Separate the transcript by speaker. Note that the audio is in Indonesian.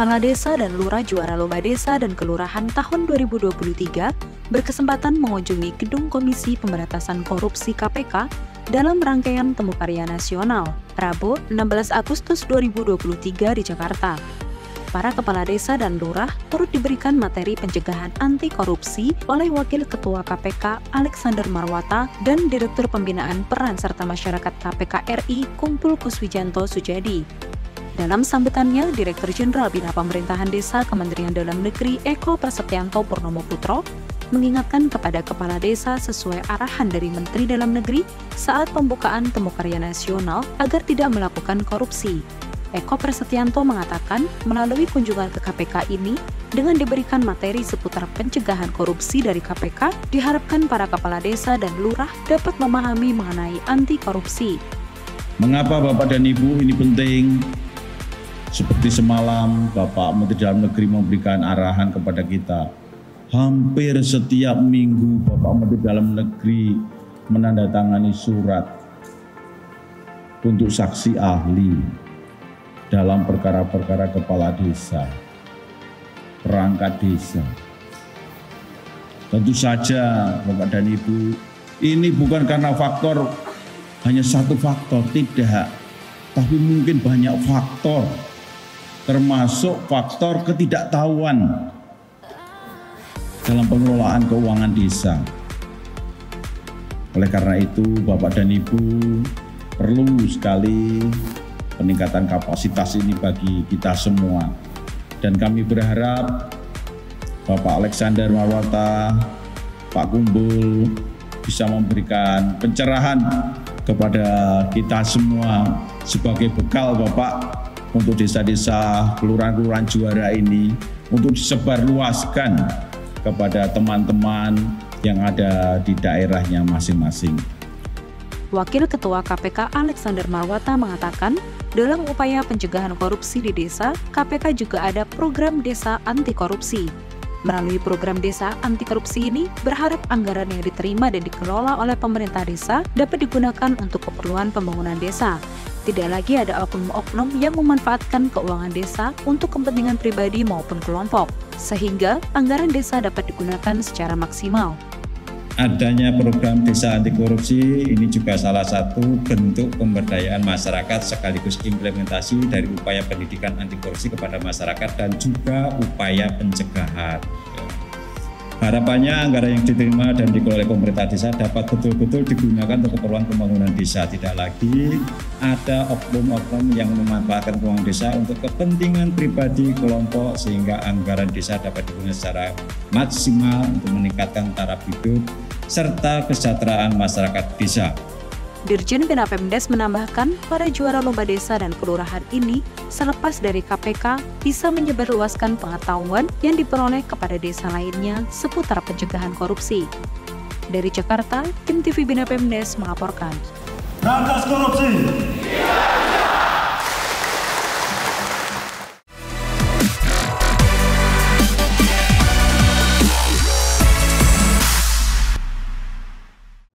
Speaker 1: Kepala Desa dan Lurah juara Lomba Desa dan Kelurahan tahun 2023 berkesempatan mengunjungi Gedung Komisi Pemberantasan Korupsi KPK dalam rangkaian Temu Karya Nasional, Rabu 16 Agustus 2023 di Jakarta. Para kepala desa dan lurah turut diberikan materi pencegahan anti korupsi oleh Wakil Ketua KPK Alexander Marwata dan Direktur Pembinaan Peran Serta Masyarakat KPK RI Kumpul Kuswijanto Sujadi. Dalam sambutannya, Direktur Jenderal Bina Pemerintahan Desa Kementerian Dalam Negeri Eko Prasetyanto Purnomo Putro mengingatkan kepada kepala desa sesuai arahan dari Menteri Dalam Negeri saat pembukaan Temu Karya Nasional agar tidak melakukan korupsi. Eko Prasetyanto mengatakan melalui kunjungan ke KPK ini, dengan diberikan materi seputar pencegahan korupsi dari KPK, diharapkan para kepala desa dan lurah dapat memahami mengenai anti korupsi.
Speaker 2: Mengapa Bapak dan Ibu ini penting? Seperti semalam Bapak Menteri Dalam Negeri memberikan arahan kepada kita. Hampir setiap minggu Bapak Menteri Dalam Negeri menandatangani surat untuk saksi ahli dalam perkara-perkara kepala desa, perangkat desa. Tentu saja Bapak dan Ibu, ini bukan karena faktor, hanya satu faktor, tidak. Tapi mungkin banyak faktor, termasuk faktor ketidaktahuan dalam pengelolaan keuangan desa. Oleh karena itu Bapak dan Ibu perlu sekali peningkatan kapasitas ini bagi kita semua. Dan kami berharap Bapak Alexander Marwata, Pak Kumpul bisa memberikan pencerahan kepada kita semua sebagai bekal Bapak untuk desa-desa kelurahan-kelurahan juara ini untuk disebarluaskan kepada teman-teman yang ada di daerahnya masing-masing.
Speaker 1: Wakil Ketua KPK Alexander Marwata mengatakan, dalam upaya pencegahan korupsi di desa, KPK juga ada program desa anti korupsi. Melalui program desa anti korupsi ini, berharap anggaran yang diterima dan dikelola oleh pemerintah desa dapat digunakan untuk keperluan pembangunan desa. Tidak lagi ada oknum-oknum yang memanfaatkan keuangan desa untuk kepentingan pribadi maupun kelompok, sehingga anggaran desa dapat digunakan secara maksimal.
Speaker 3: Adanya program desa anti korupsi ini juga salah satu bentuk pemberdayaan masyarakat sekaligus implementasi dari upaya pendidikan anti korupsi kepada masyarakat dan juga upaya pencegahan. Harapannya anggaran yang diterima dan dikelola oleh pemerintah desa dapat betul-betul digunakan untuk keperluan pembangunan desa. Tidak lagi ada oknum-oknum yang memanfaatkan keuangan desa untuk kepentingan pribadi kelompok sehingga anggaran desa dapat digunakan secara maksimal untuk meningkatkan taraf hidup serta kesejahteraan masyarakat desa.
Speaker 1: Dirjen Bina Pemdes menambahkan, para juara lomba desa dan kelurahan ini selepas dari KPK bisa menyebarluaskan pengetahuan yang diperoleh kepada desa lainnya seputar pencegahan korupsi. Dari Jakarta, tim TV Bina Pemdes melaporkan.
Speaker 4: Berantas korupsi!